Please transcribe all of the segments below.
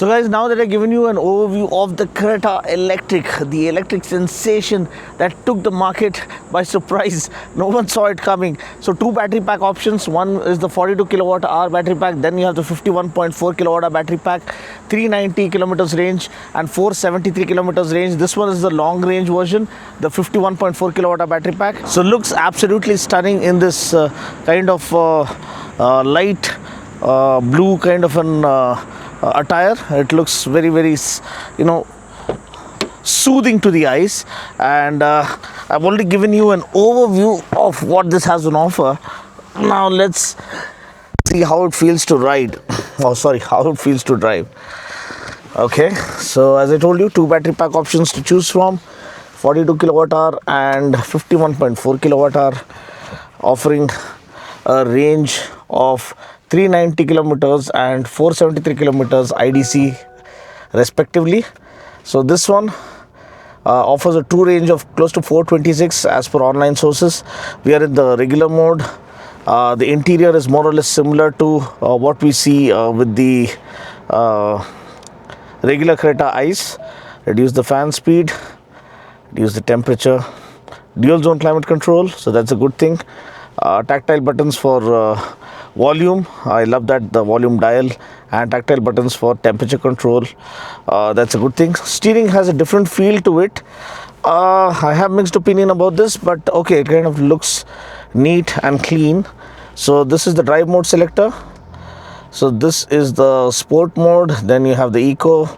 So guys, now that I've given you an overview of the Creta Electric, the electric sensation that took the market by surprise, no one saw it coming. So two battery pack options. One is the 42 kilowatt hour battery pack, then you have the 51.4 kilowatt hour battery pack, 390 kilometers range and 473 kilometers range. This one is the long range version, the 51.4 kilowatt hour battery pack. So looks absolutely stunning in this kind of light blue kind of an attire. It looks very soothing to the eyes, and I've already given you an overview of what this has on offer. Now let's see how it feels to ride. How it feels to drive. Okay, so as I told you, two battery pack options to choose from, 42 kilowatt hour and 51.4 kilowatt hour, offering a range of 390 kilometers and 473 kilometers IDC respectively. So this one offers a true range of close to 426 as per online sources. We are in the regular mode. The interior is more or less similar to what we see with the regular Creta ICE. Reduce the fan speed, reduce the temperature, dual zone climate control, so that's a good thing. Tactile buttons for volume, I love that, the volume dial, and tactile buttons for temperature control, that's a good thing. Steering has a different feel to it. I have mixed opinion about this, but okay, it kind of looks neat and clean. So this is the drive mode selector. So this is the sport mode, then you have the eco,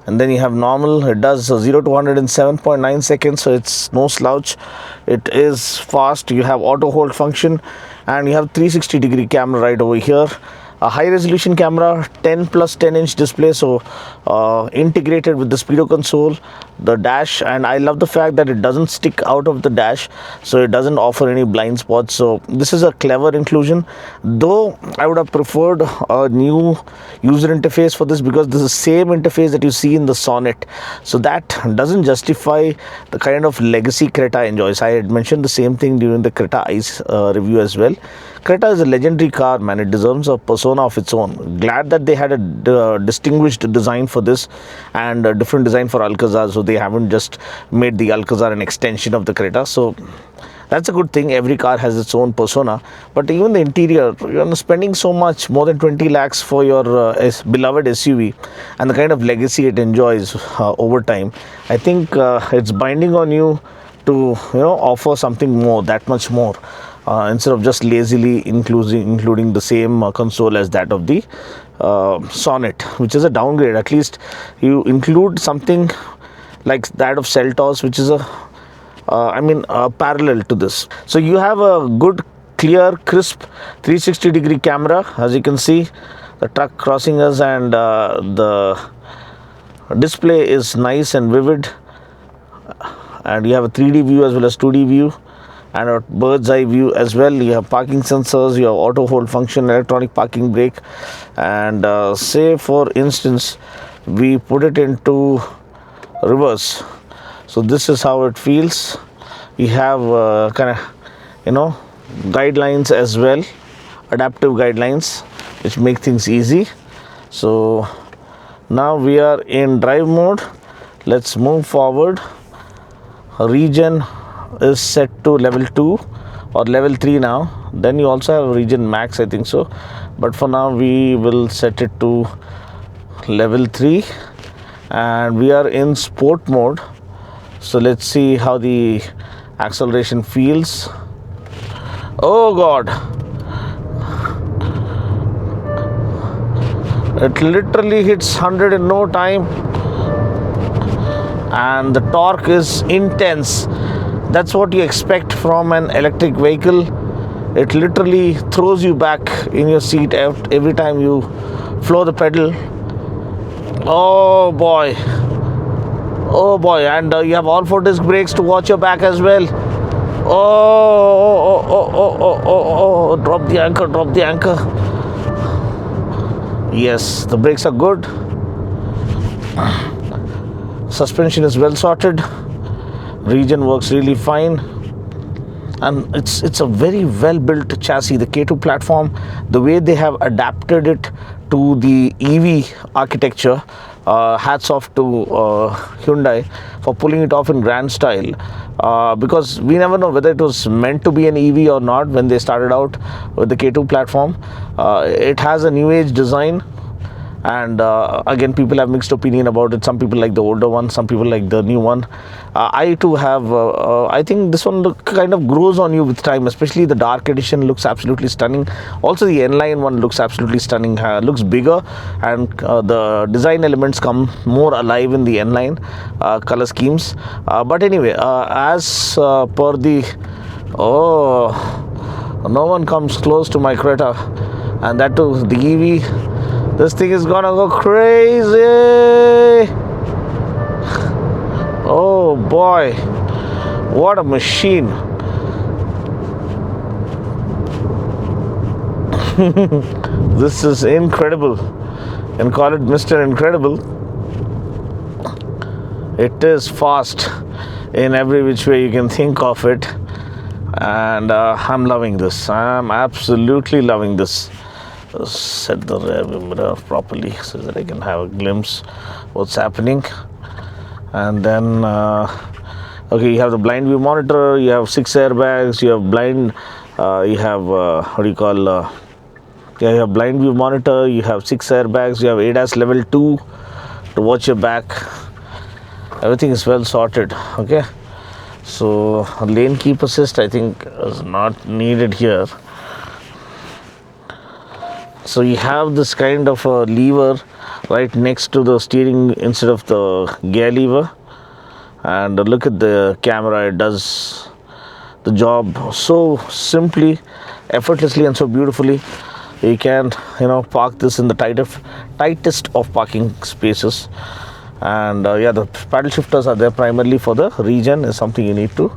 and then you have normal. It does 0 to 100 in 7.9 seconds, so it's no slouch. It is fast. You have auto hold function, and you have 360 degree camera right over here. A high resolution camera, 10 plus 10 inch display, so integrated with the speedo console, the dash, and I love the fact that it doesn't stick out of the dash, so it doesn't offer any blind spots. So this is a clever inclusion, though I would have preferred a new user interface for this, because this is the same interface that you see in the Sonnet, so that doesn't justify the kind of legacy Creta enjoys. I had mentioned the same thing during the Creta ICE review as well. Creta is a legendary car, man. It deserves a persona of its own. Glad that they had a distinguished design for this and a different design for Alcazar, so they haven't just made the Alcazar an extension of the Creta. So that's a good thing. Every car has its own persona. But even the interior, you're spending so much, more than 20 lakhs for your beloved SUV, and the kind of legacy it enjoys over time, I think it's binding on you to offer something more, that much more. Instead of just lazily including the same console as that of the Sonnet, which is a downgrade. At least you include something like that of Seltos, which is parallel to this. So you have a good, clear, crisp 360 degree camera. As you can see, the truck crossing us, and the display is nice and vivid, and you have a 3D view as well as 2D view, and a bird's eye view as well. You have parking sensors, you have auto hold function, electronic parking brake, and say for instance we put it into reverse, so this is how it feels. You have guidelines as well, adaptive guidelines, which make things easy. So now we are in drive mode. Let's move forward. Region is set to level 2 or level 3 now. Then you also have region max, I think so, but for now we will set it to level 3, and we are in sport mode. So let's see how the acceleration feels. Oh god, it literally hits 100 in no time, and the torque is intense. That's what you expect from an electric vehicle. It literally throws you back in your seat every time you floor the pedal. Oh boy, and you have all 4 disc brakes to watch your back as well. Oh, drop the anchor. Yes, the brakes are good. Suspension is well sorted. Region works really fine, and it's a very well built chassis. The K2 platform, the way they have adapted it to the EV architecture. Hats off to Hyundai for pulling it off in grand style, because we never know whether it was meant to be an EV or not when they started out with the K2 platform. It has a new age design, and again, people have mixed opinion about it. Some people like the older one, some people like the new one. I too have, I think this one kind of grows on you with time, especially the dark edition looks absolutely stunning. Also the N-line one looks absolutely stunning, looks bigger, and the design elements come more alive in the N-line color schemes. But anyway, as per the, no one comes close to my Creta, and that too the EV. This thing is gonna go crazy. Oh boy, what a machine. This is incredible, and call it Mr. Incredible. It is fast in every which way you can think of it, and I'm loving this. I'm absolutely loving this. Set the rear mirror properly so that I can have a glimpse what's happening. And then okay, you have the blind view monitor, you have 6 airbags, you have blind you have you have blind view monitor, you have 6 airbags, you have ADAS level 2 to watch your back. Everything is well sorted. Okay, so lane keep assist I think is not needed here. So you have this kind of a lever right next to the steering instead of the gear lever, and look at the camera. It does the job so simply, effortlessly, and so beautifully. You can park this in the tightest of parking spaces. And yeah, the paddle shifters are there primarily for the regen, is something you need to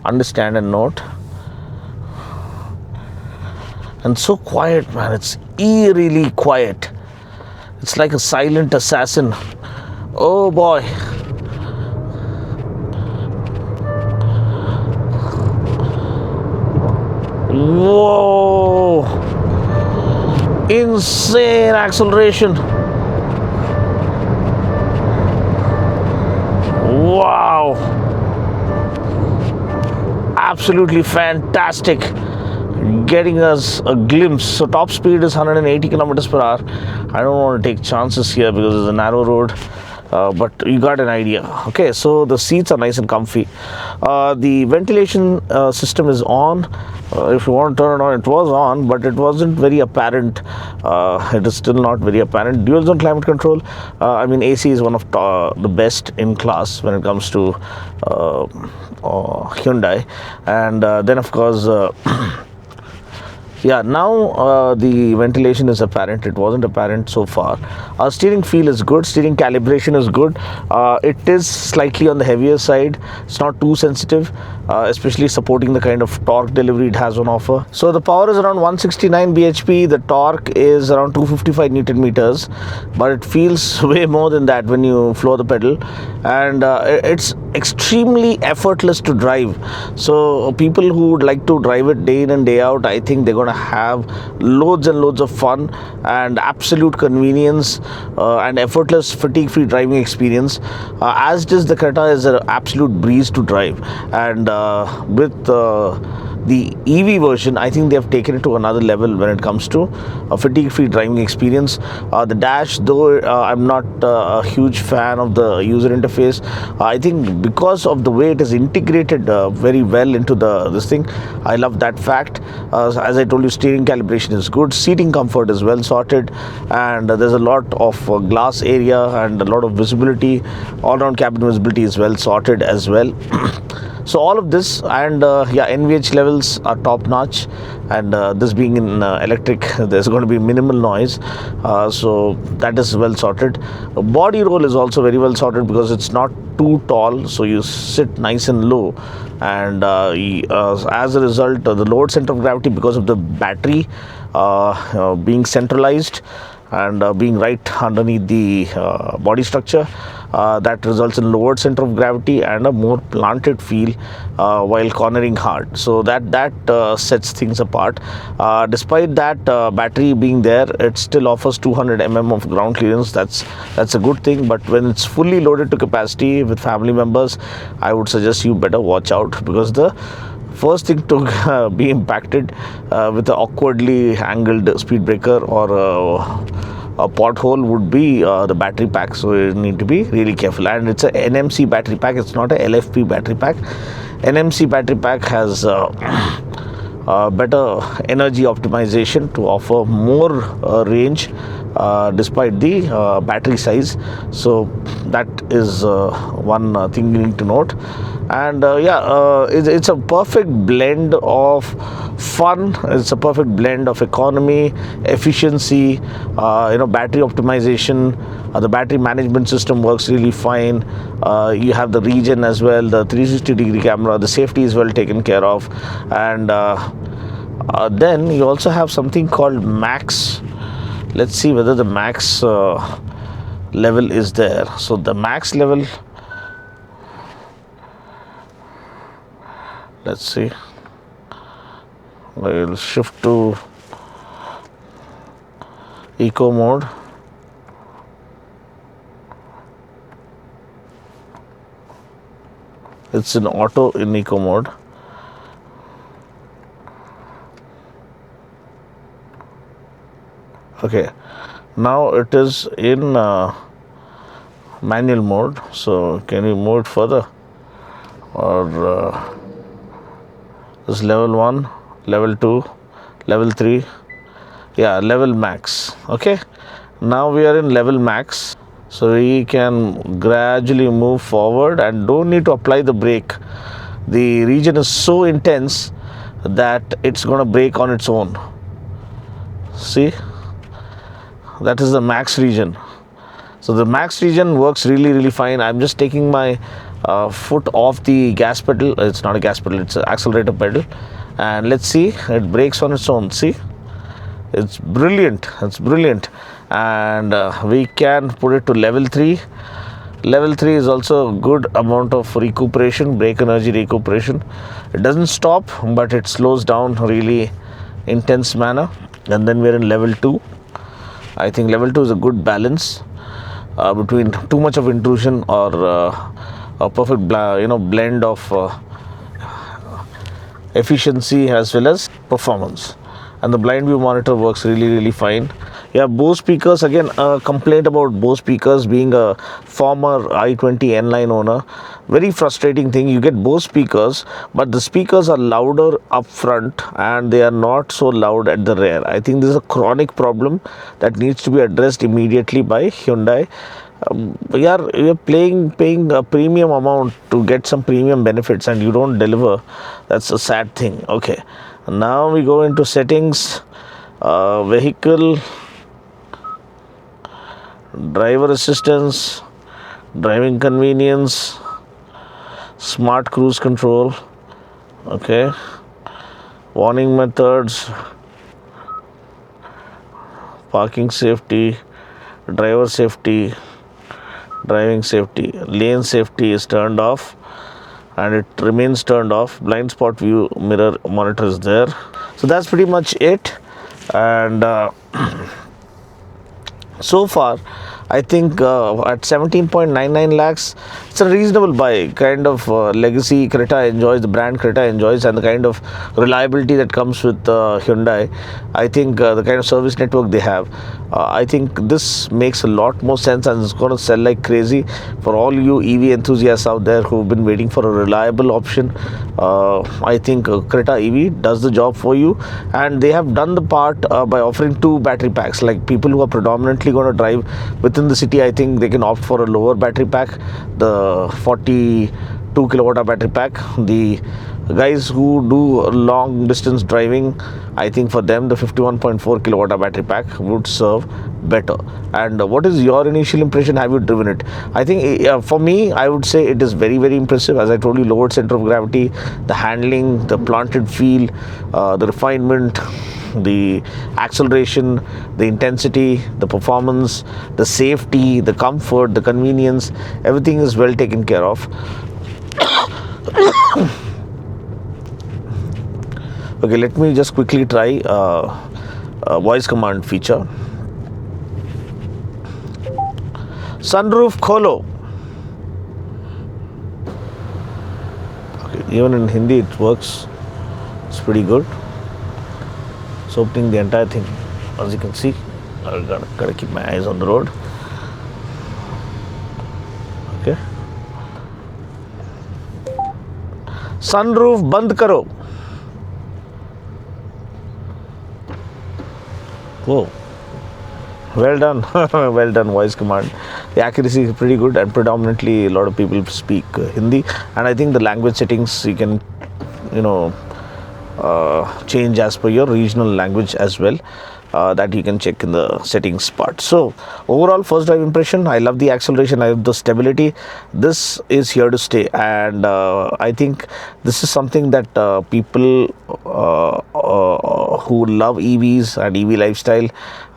understand and note. And so quiet, man. It's eerily quiet. It's like a silent assassin. Oh boy. Whoa. Insane acceleration. Wow. Absolutely fantastic. Getting us a glimpse. So top speed is 180 kilometers per hour. I don't want to take chances here because it's a narrow road, but you got an idea. Okay, so the seats are nice and comfy. The ventilation system is on. If you want to turn it on, it was on, but it wasn't very apparent. It is still not very apparent. Dual zone climate control. I mean, AC is one of the best in class when it comes to Hyundai. And then of course yeah, now the ventilation is apparent. It wasn't apparent so far. Steering feel is good. Steering calibration is good. It is slightly on the heavier side. It's not too sensitive, especially supporting the kind of torque delivery it has on offer. So the power is around 169 bhp. The torque is around 255 Newton meters, but it feels way more than that when you floor the pedal. And it's extremely effortless to drive. So people who would like to drive it day in and day out, I think they're going to have loads and loads of fun and absolute convenience and effortless fatigue-free driving experience. As does the Creta is an absolute breeze to drive, and with the EV version, I think they have taken it to another level when it comes to a fatigue-free driving experience. The dash, though, I'm not a huge fan of the user interface. I think because of the way it is integrated very well into this thing, I love that fact. As I told you, steering calibration is good, seating comfort is well sorted, and there's a lot of glass area and a lot of visibility. All-round cabin visibility is well sorted as well. So all of this, and yeah, NVH levels are top notch, and this being in electric, there's going to be minimal noise, so that is well sorted. Body roll is also very well sorted because it's not too tall, so you sit nice and low, and as a result, the lower center of gravity, because of the battery being centralized, and being right underneath the body structure. That results in lowered center of gravity and a more planted feel while cornering hard. So that sets things apart. Despite that battery being there, it still offers 200 of ground clearance. That's a good thing. But when it's fully loaded to capacity with family members, I would suggest you better watch out, because the first thing to be impacted with an awkwardly angled speed breaker or a pothole would be the battery pack. So you need to be really careful. And it's an NMC battery pack, it's not a LFP battery pack. NMC battery pack has better energy optimization to offer more range despite the battery size. So that is one thing you need to note. And it's a perfect blend of fun, it's a perfect blend of economy, efficiency, battery optimization. The battery management system works really fine. You have the regen as well, the 360-degree camera, the safety is well taken care of. And then you also have something called max. Let's see whether the max level is there. So the max level, let's see, we'll shift to eco mode. It's in auto in eco mode. Okay, now it is in manual mode. So can we move it further, or this is level 1, level 2, level 3, yeah, level max. Okay, now we are in level max, so we can gradually move forward and don't need to apply the brake. The region is so intense that it's going to brake on its own. See, that is the max region. So the max region works really fine. I'm just taking my foot off the gas pedal. It's not a gas pedal, it's an accelerator pedal, and let's see, it brakes on its own. See, it's brilliant, and we can put it to level 3. Level 3 is also a good amount of recuperation, brake energy recuperation. It doesn't stop, but it slows down really intense manner. And then we're in level 2. I think level 2 is a good balance between too much of intrusion or a perfect blend of efficiency as well as performance. And the blind view monitor works really fine. Yeah, Bose speakers, again, a complaint about Bose speakers. Being a former i20 N-line owner, very frustrating thing. You get Bose speakers, but the speakers are louder up front and they are not so loud at the rear. I think this is a chronic problem that needs to be addressed immediately by Hyundai. You're paying a premium amount to get some premium benefits and you don't deliver. That's a sad thing. Okay, now we go into settings, vehicle, driver assistance, driving convenience, smart cruise control. Okay, warning methods, parking safety, driver safety, driving safety, lane safety is turned off and it remains turned off. Blind spot view mirror monitor is there. So that's pretty much it. And so far I think at 17.99 lakhs, it's a reasonable buy. Kind of legacy Creta enjoys, the brand Creta enjoys, and the kind of reliability that comes with Hyundai. I think the kind of service network they have, I think this makes a lot more sense and it's going to sell like crazy for all you EV enthusiasts out there who've been waiting for a reliable option. I think Creta EV does the job for you, and they have done the part by offering 2 battery packs. Like people who are predominantly going to drive within the city, I think they can opt for a lower battery pack, the 42 kilowatt hour battery pack. The guys who do long distance driving, I think for them the 51.4 kilowatt hour battery pack would serve better. And what is your initial impression? Have you driven it? I think for me, I would say it is very impressive. As I told you, lowered center of gravity, the handling, the planted feel, the refinement, the acceleration, the intensity, the performance, the safety, the comfort, the convenience, everything is well taken care of. Okay, let me just quickly try voice command feature. Sunroof kholo. Okay, even in Hindi it works. It's pretty good. It's opening the entire thing. As you can see, I gotta keep my eyes on the road. Okay. Sunroof band karo. Whoa. Well done. Well done, voice command. The accuracy is pretty good, and predominantly a lot of people speak Hindi, and I think the language settings you can, change as per your regional language as well. That you can check in the settings part. So overall, first drive impression, I love the acceleration, I love the stability. This is here to stay, and I think this is something that people who love EVs and EV lifestyle,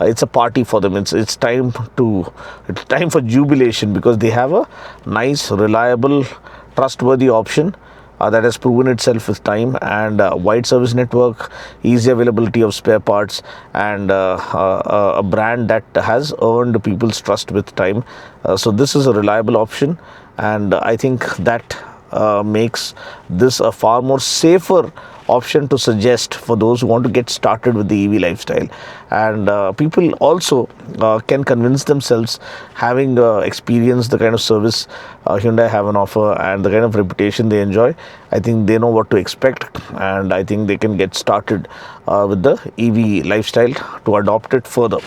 it's a party for them. It's time for jubilation, because they have a nice, reliable, trustworthy option that has proven itself with time, and wide service network, easy availability of spare parts, and a brand that has earned people's trust with time. So this is a reliable option, and I think that makes this a far more safer option to suggest for those who want to get started with the EV lifestyle. And people also can convince themselves, having experienced the kind of service Hyundai have an offer and the kind of reputation they enjoy. I think they know what to expect, and I think they can get started with the EV lifestyle to adopt it further.